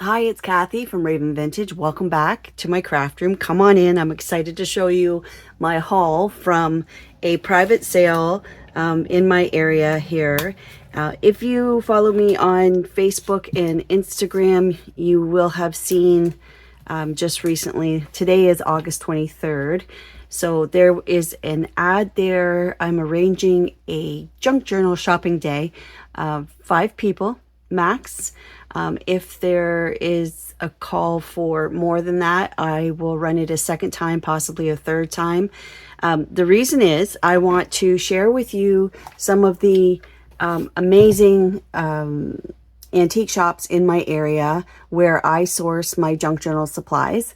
Hi, it's Kathy from Raven Vintage. Welcome back to my craft room. Come on in. I'm excited to show you my haul from a private sale in my area here. If you follow me on Facebook and Instagram, you will have seen just recently. Today is August 23rd. So there is an ad there. I'm arranging a junk journal shopping day. 5 people max. If there is a call for more than that, I will run it a second time, possibly a third time. The reason is I want to share with you some of the amazing antique shops in my area where I source my junk journal supplies,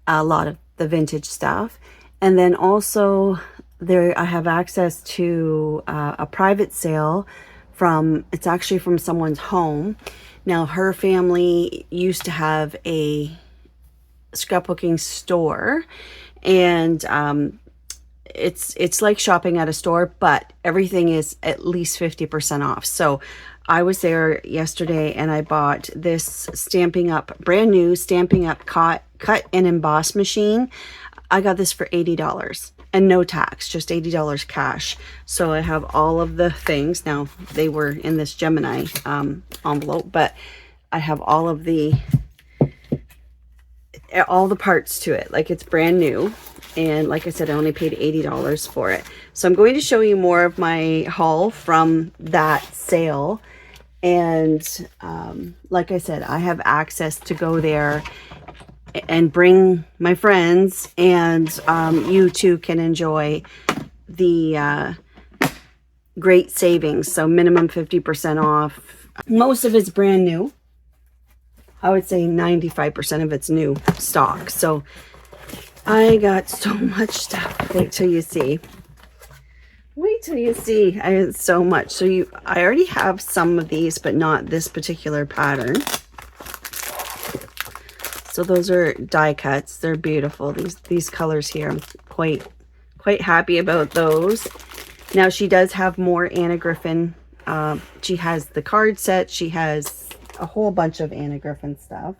a lot of the vintage stuff. And then also there I have access to a private sale it's actually from someone's home. Now her family used to have a scrapbooking store, and it's like shopping at a store, but everything is at least 50% off. So I was there yesterday and I bought this brand new Stampin' Up cut and emboss machine. I got this for $80 and no tax, just $80 cash. So I have all of the things. Now they were in this Gemini envelope, but I have all the parts to it. Like, it's brand new. And like I said, I only paid $80 for it. So I'm going to show you more of my haul from that sale. And like I said, I have access to go there and bring my friends, and you too can enjoy the great savings. So minimum 50% off. Most of it's brand new. I would say 95% of it's new stock. So I got so much stuff. Wait till you see. Wait till you see. I had so much. I already have some of these, but not this particular pattern. So those are die cuts. They're beautiful. These colors here, I'm quite happy about those. Now she does have more Anna Griffin. She has the card set. She has a whole bunch of Anna Griffin stuff.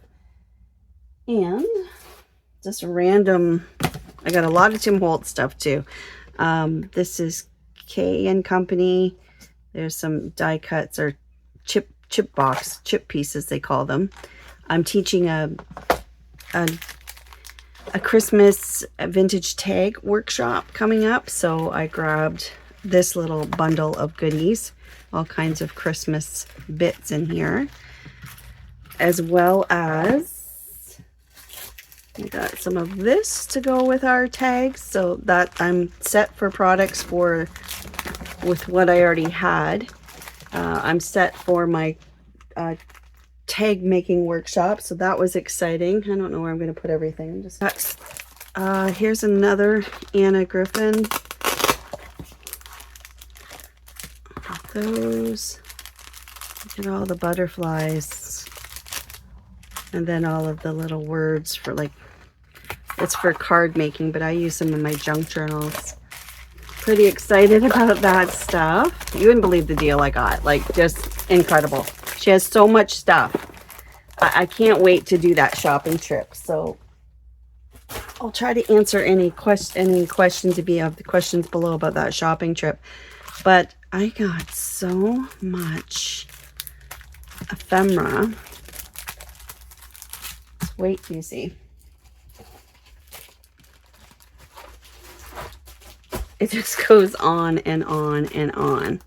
And just random, I got a lot of Tim Holtz stuff too. This is K and Company. There's some die cuts, or chip pieces they call them. I'm teaching a Christmas vintage tag workshop coming up, so I grabbed this little bundle of goodies, all kinds of Christmas bits in here, as well as I got some of this to go with our tags, so that I'm set for products with what I already had. I'm set for my tag making workshop, so that was exciting. I don't know where I'm going to put everything. Here's another Anna Griffin. Those. Look at all the butterflies, and then all of the little words for, like, it's for card making, but I use them in my junk journals. Pretty excited about that stuff. You wouldn't believe the deal I got. Like, just incredible. She has so much stuff. I can't wait to do that shopping trip. So I'll try to answer any questions if you have the questions below about that shopping trip. But I got so much ephemera. Wait till you see. It just goes on and on and on.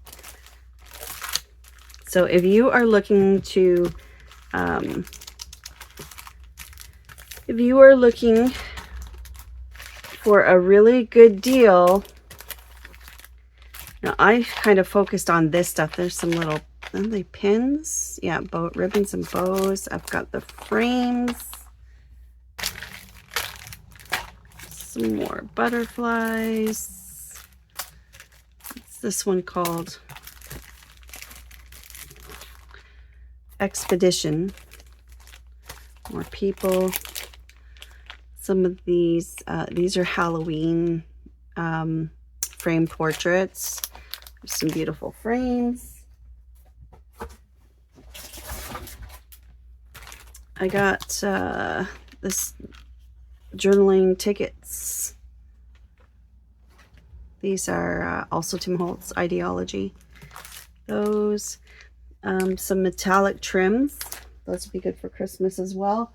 So if you are looking to, for a really good deal, now I kind of focused on this stuff. There's some little, are they pins? Yeah, ribbons and bows. I've got the frames. Some more butterflies. What's this one called? Expedition. More people. Some of these are Halloween frame portraits. There's some beautiful frames. I got this journaling tickets. These are also Tim Holtz Ideology. Those, some metallic trims. Those would be good for Christmas as well.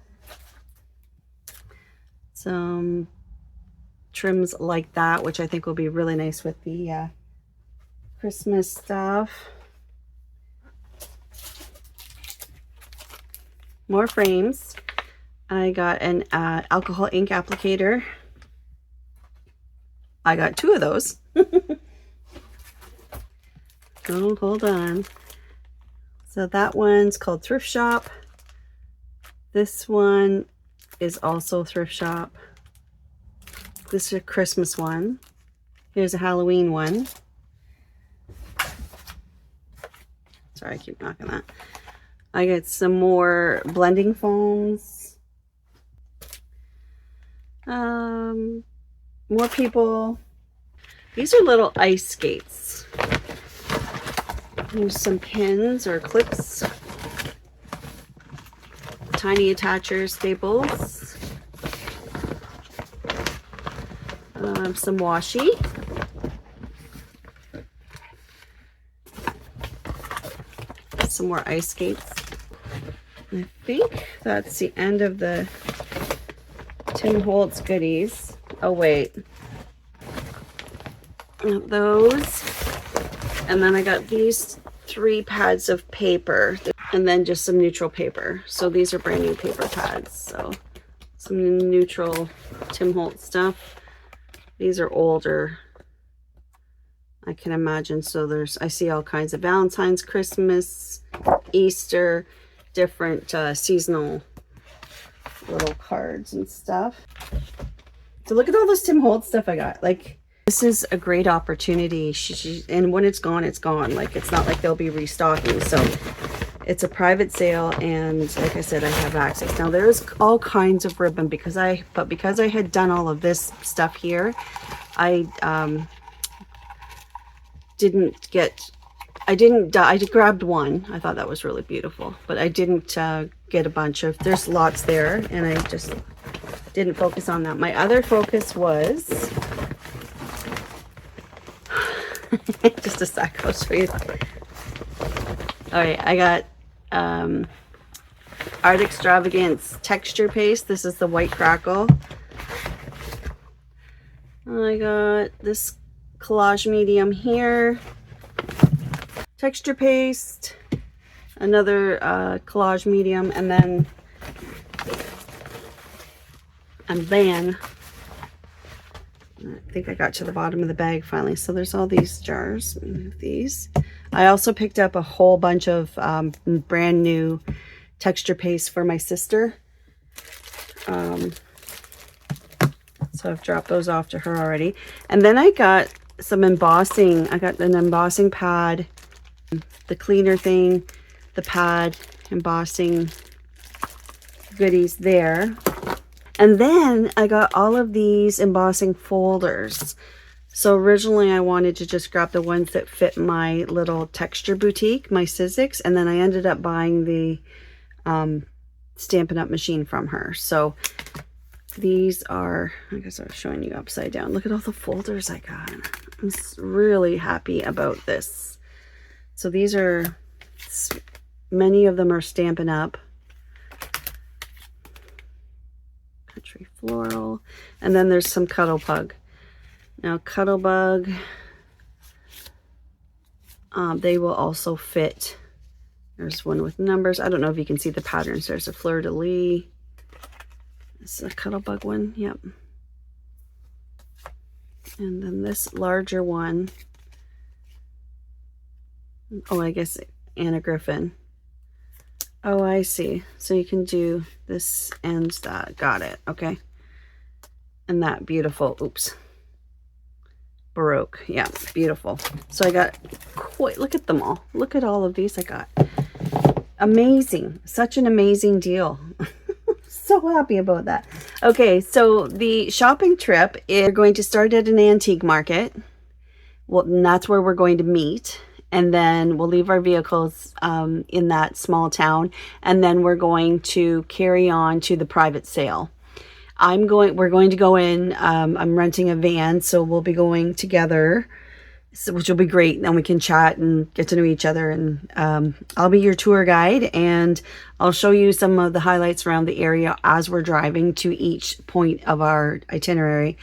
Some trims like that, which I think will be really nice with the Christmas stuff. More frames. I got an alcohol ink applicator. I got 2 of those. Oh, hold on. So that one's called Thrift Shop. This one is also Thrift Shop. This is a Christmas one. Here's a Halloween one. Sorry, I keep knocking that. I got some more blending foams. More people. These are little ice skates. There's some pins or clips. Tiny attachers, staples. Some washi. Some more ice skates. I think that's the end of the Tim Holtz goodies. Oh wait, those, and then I got these 3 pads of paper, and then just some neutral paper. So these are brand new paper pads. So some neutral Tim Holtz stuff. These are older, I can imagine. So I see all kinds of Valentine's, Christmas, Easter, different seasonal little cards and stuff. So look at all this Tim Holtz stuff I got. Like, this is a great opportunity. And when it's gone, it's gone. Like, it's not like they'll be restocking. So it's a private sale, and like I said, I have access. Now there's all kinds of ribbon because I had done all of this stuff here, I grabbed one. I thought that was really beautiful, but I didn't get a bunch of, there's lots there, and I just didn't focus on that. My other focus was, just a sec, I'll show you. All right, I got Art Extravagance texture paste. This is the white crackle. I got this collage medium here. Texture paste, another collage medium, and then I think I got to the bottom of the bag finally. So there's all these jars. These. I also picked up a whole bunch of brand new texture paste for my sister. So I've dropped those off to her already. And then I got some embossing. I got an embossing pad, the cleaner thing, the pad, embossing goodies there. And then I got all of these embossing folders. So originally I wanted to just grab the ones that fit my little texture boutique, my Sizzix, and then I ended up buying the Stampin' Up! Machine from her. So these are, I guess I was showing you upside down. Look at all the folders I got. I'm really happy about this. So these are, many of them are Stampin' Up! Country Floral. And then there's some Cuddle Pug. Now Cuddle Bug, they will also fit. There's one with numbers. I don't know if you can see the patterns. There's a fleur-de-lis. This is a Cuddle Bug one. Yep. And then this larger one. Oh, I guess Anna Griffin. Oh, I see. So you can do this and that. Got it. Okay. And that beautiful. Oops. Baroque. Yeah, beautiful. So I got quite, look at them all. Look at all of these I got. Amazing. Such an amazing deal. So happy about that. Okay, so the shopping trip is going to start at an antique market. Well, and that's where we're going to meet. and then we'll leave our vehicles in that small town, and then we're going to carry on to the private sale. We're going to go in, I'm renting a van, so we'll be going together, which will be great. Then we can chat and get to know each other, and I'll be your tour guide, and I'll show you some of the highlights around the area as we're driving to each point of our itinerary.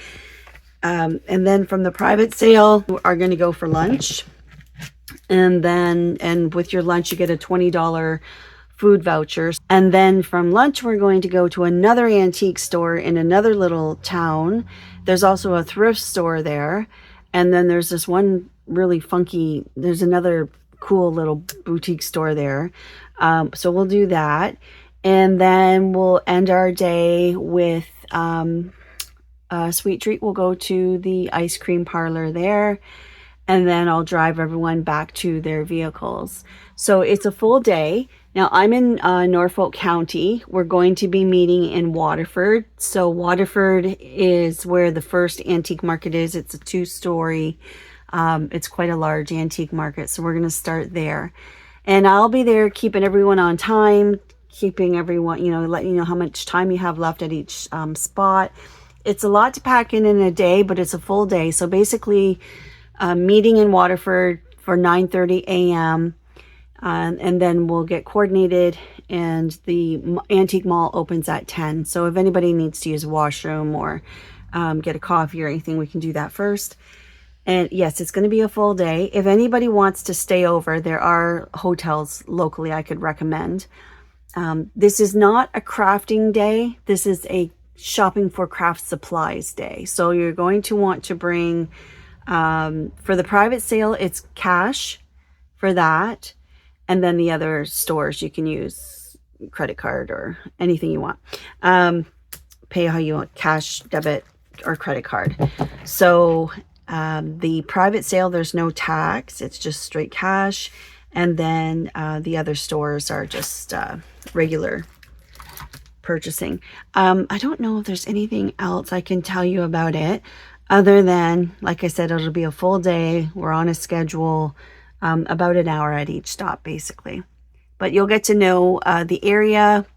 And then from the private sale, we are going to go for lunch, and with your lunch you get a $20 food vouchers. And then from lunch, we're going to go to another antique store in another little town. There's also a thrift store there. And then there's this one really funky, there's another cool little boutique store there. So we'll do that. And then we'll end our day with a sweet treat. We'll go to the ice cream parlor there. And then I'll drive everyone back to their vehicles. So it's a full day. Now I'm in Norfolk County. We're going to be meeting in Waterford. So Waterford is where the first antique market is. It's a 2-story. It's quite a large antique market. So we're going to start there. And I'll be there keeping everyone on time, keeping everyone, letting you know how much time you have left at each spot. It's a lot to pack in a day, but it's a full day. So basically, meeting in Waterford for 9:30 a.m. And then we'll get coordinated, and the antique mall opens at 10. So if anybody needs to use a washroom or get a coffee or anything, we can do that first. And yes, it's going to be a full day. If anybody wants to stay over, there are hotels locally I could recommend. This is not a crafting day. This is a shopping for craft supplies day. So you're going to want to bring, for the private sale, it's cash for that. And then the other stores, you can use credit card or anything you want. Pay how you want, cash, debit, or credit card. So the private sale, there's no tax. It's just straight cash. And then the other stores are just regular purchasing. I don't know if there's anything else I can tell you about it, other than, like I said, it'll be a full day. We're on a schedule. About an hour at each stop, basically. But you'll get to know the area.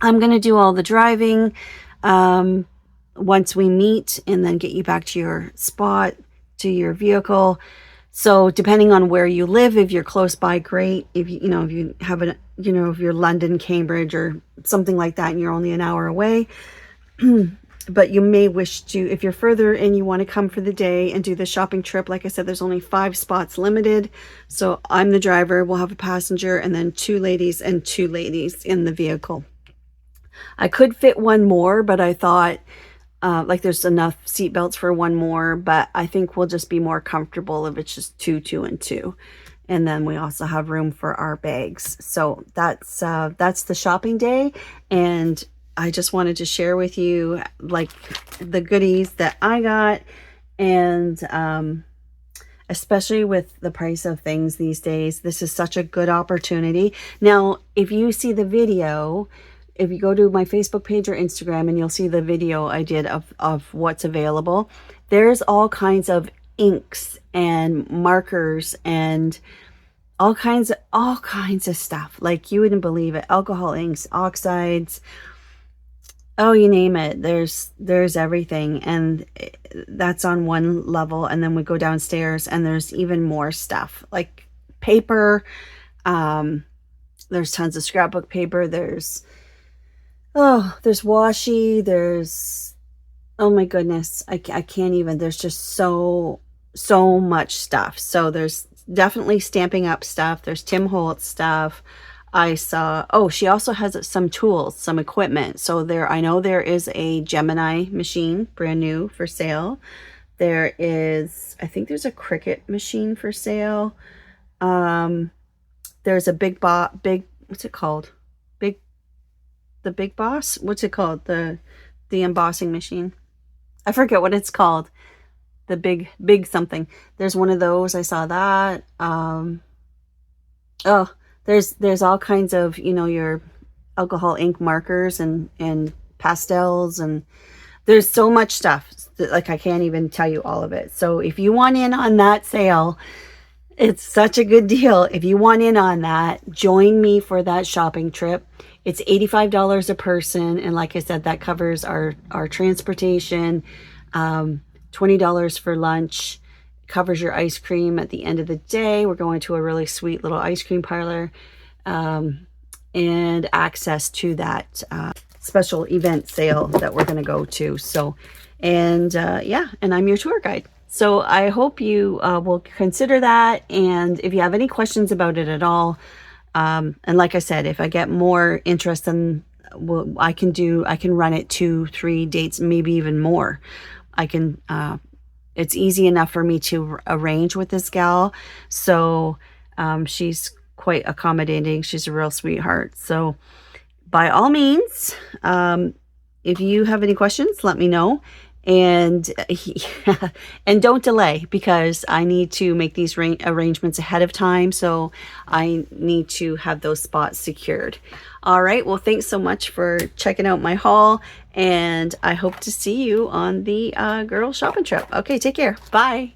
I'm going to do all the driving once we meet, and then get you back to your spot, to your vehicle. So depending on where you live, if you're close by, great. If you have if you're London, Cambridge, or something like that, and you're only an hour away. But you may wish to, if you're further and you want to come for the day and do the shopping trip, like I said, there's only 5 spots limited. So I'm the driver, we'll have a passenger, and then 2 ladies and 2 ladies in the vehicle. I could fit one more, but I thought there's enough seat belts for one more, but I think we'll just be more comfortable if it's just 2, 2, and 2. And then we also have room for our bags. So that's the shopping day. And I just wanted to share with you the goodies that I got, and especially with the price of things these days, this is such a good opportunity. Now, if you see the video, if you go to my Facebook page or Instagram, and you'll see the video I did of what's available, there's all kinds of inks and markers and all kinds of stuff. Like, you wouldn't believe it. Alcohol inks, oxides, oh, you name it. There's everything. And that's on one level. And then we go downstairs and there's even more stuff, like paper. There's tons of scrapbook paper. There's washi. Oh my goodness. I can't even, there's just so much stuff. So there's definitely Stampin' Up stuff. There's Tim Holtz stuff. I saw, she also has some tools, some equipment. So I know there is a Gemini machine, brand new, for sale. There is, I think there's a Cricut machine for sale. There's a what's it called? The Big Boss? What's it called? The embossing machine. I forget what it's called. The big something. There's one of those. I saw that. There's all kinds of, your alcohol ink markers and pastels, and there's so much stuff that, I can't even tell you all of it. So if you want in on that sale, It's such a good deal. If you want in on that, join me for that shopping trip. It's $85 a person, and like I said, that covers our transportation, $20 for lunch, covers your ice cream at the end of the day. We're going to a really sweet little ice cream parlor, and access to that special event sale that we're going to go to. So, and yeah, and I'm your tour guide. So I hope you will consider that. And if you have any questions about it at all, and like I said, if I get more interest, then I can run it 2-3 dates, maybe even more. I can, it's easy enough for me to arrange with this gal. So she's quite accommodating. She's a real sweetheart. So by all means, if you have any questions, let me know. And and don't delay, because I need to make these arrangements ahead of time. So I need to have those spots secured. All right. Well, thanks so much for checking out my haul, and I hope to see you on the girl shopping trip. Okay, take care. Bye.